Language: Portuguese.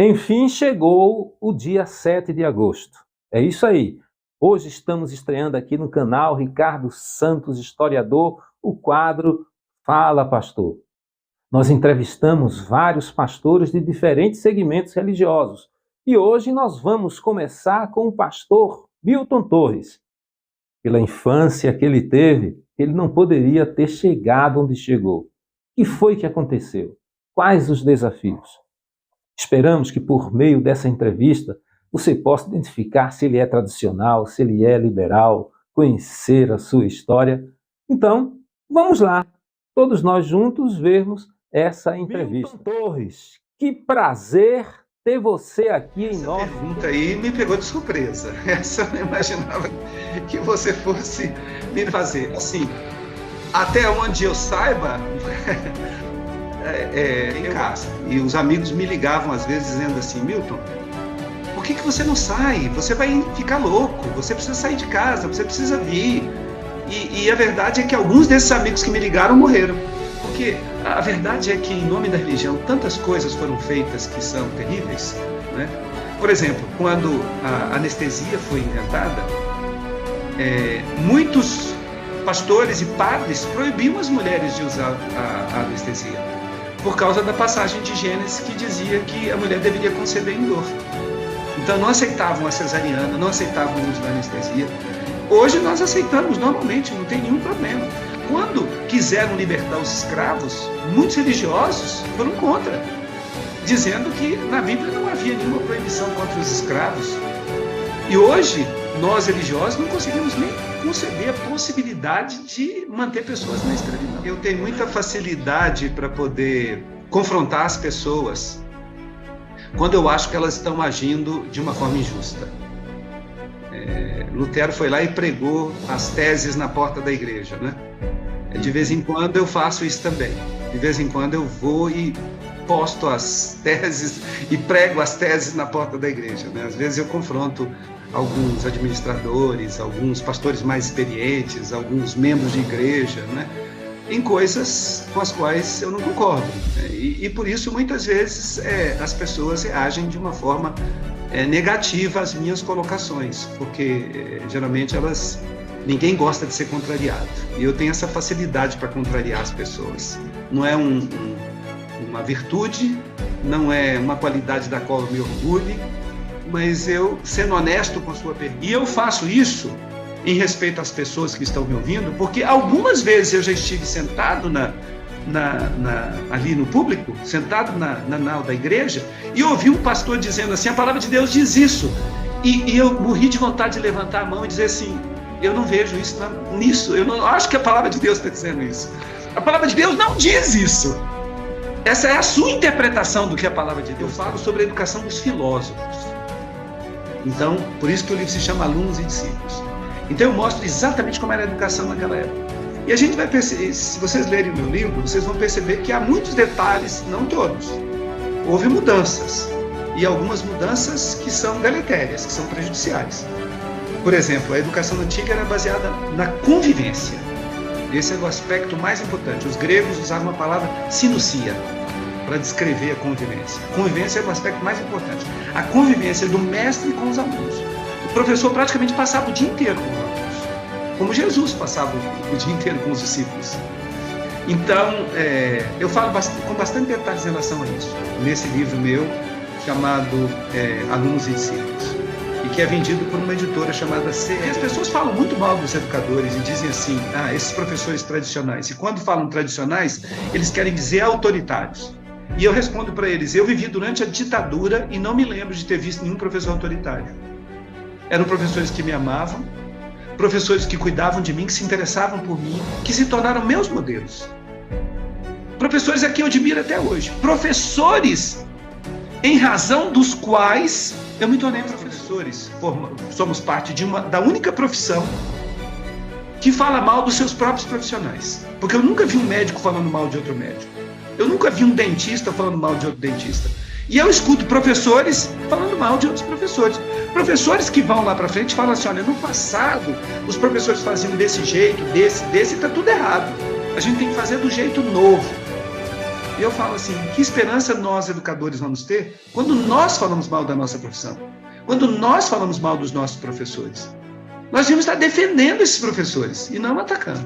Enfim, chegou o dia 7 de agosto. É isso aí. Hoje estamos estreando aqui no canal Ricardo Santos, historiador, o quadro Fala Pastor. Nós entrevistamos vários pastores de diferentes segmentos religiosos e hoje nós vamos começar com o pastor Milton Torres. Pela infância que ele teve, ele não poderia ter chegado onde chegou. O que foi que aconteceu? Quais os desafios? Esperamos que por meio dessa entrevista você possa identificar se ele é tradicional, se ele é liberal, conhecer a sua história. Então, vamos lá, todos nós juntos vermos essa entrevista. Milton Torres, que prazer ter você aqui em nosso... Essa pergunta aí me pegou de surpresa. Essa eu não imaginava que você fosse me fazer. Assim, até onde eu saiba... em casa. E os amigos me ligavam às vezes dizendo assim: Milton, por que você não sai? Você vai ficar louco, você precisa sair de casa, você precisa vir. E a verdade é que alguns desses amigos que me ligaram morreram. Porque a verdade é que em nome da religião tantas coisas foram feitas que são terríveis, né? Por exemplo, quando a anestesia foi inventada, muitos pastores e padres proibiam as mulheres de usar a anestesia, por causa da passagem de Gênesis que dizia que a mulher deveria conceber em dor. Então não aceitavam a cesariana, não aceitavam o uso da anestesia. Hoje nós aceitamos normalmente, não tem nenhum problema. Quando quiseram libertar os escravos, muitos religiosos foram contra, dizendo que na Bíblia não havia nenhuma proibição contra os escravos. E hoje, nós religiosos não conseguimos nem conceber a possibilidade de manter pessoas na escravidão. Eu tenho muita facilidade para poder confrontar as pessoas quando eu acho que elas estão agindo de uma forma injusta. Lutero foi lá e pregou as teses na porta da igreja, né? De vez em quando eu faço isso também. De vez em quando eu vou e posto as teses e prego as teses na porta da igreja, né? Às vezes eu confronto alguns administradores, alguns pastores mais experientes, alguns membros de igreja, né? Em coisas com as quais eu não concordo, né? E por isso muitas vezes as pessoas reagem de uma forma negativa às minhas colocações, porque geralmente ninguém gosta de ser contrariado, e eu tenho essa facilidade para contrariar as pessoas. Não é uma virtude, não é uma qualidade da qual eu me orgulho, mas eu, sendo honesto com a sua pergunta, e eu faço isso em respeito às pessoas que estão me ouvindo, porque algumas vezes eu já estive sentado ali no público, sentado na nau da igreja, e ouvi um pastor dizendo assim: a palavra de Deus diz isso, e eu morri de vontade de levantar a mão e dizer assim: eu não vejo isso nisso, eu não acho que a palavra de Deus está dizendo isso, a palavra de Deus não diz isso. Essa é a sua interpretação do que a palavra de Deus. Eu falo sobre a educação dos filósofos. Então, por isso que o livro se chama Alunos e Discípulos. Então eu mostro exatamente como era a educação naquela época. E a gente vai perceber, se vocês lerem o meu livro, vocês vão perceber que há muitos detalhes, não todos. Houve mudanças, e algumas mudanças que são deletérias, que são prejudiciais. Por exemplo, a educação antiga era baseada na convivência. Esse é o aspecto mais importante. Os gregos usavam a palavra sinucia para descrever a convivência. A convivência é o aspecto mais importante. A convivência do mestre com os alunos. O professor praticamente passava o dia inteiro com os alunos, como Jesus passava o dia inteiro com os discípulos. Então, eu falo com bastante detalhes em relação a isso, nesse livro meu, chamado Alunos e Discípulos, e que é vendido por uma editora chamada CE. As pessoas falam muito mal dos educadores e dizem assim: esses professores tradicionais. E quando falam tradicionais, eles querem dizer autoritários. E eu respondo para eles: eu vivi durante a ditadura e não me lembro de ter visto nenhum professor autoritário. Eram professores que me amavam, professores que cuidavam de mim, que se interessavam por mim, que se tornaram meus modelos. Professores a quem eu admiro até hoje. Professores em razão dos quais eu me tornei professores. Somos parte da única profissão que fala mal dos seus próprios profissionais. Porque eu nunca vi um médico falando mal de outro médico. Eu nunca vi um dentista falando mal de outro dentista. E eu escuto professores falando mal de outros professores. Professores que vão lá para frente e falam assim: olha, no passado os professores faziam desse jeito, desse, e está tudo errado. A gente tem que fazer do jeito novo. E eu falo assim, que esperança nós, educadores, vamos ter quando nós falamos mal da nossa profissão? Quando nós falamos mal dos nossos professores? Nós devíamos estar defendendo esses professores e não atacando.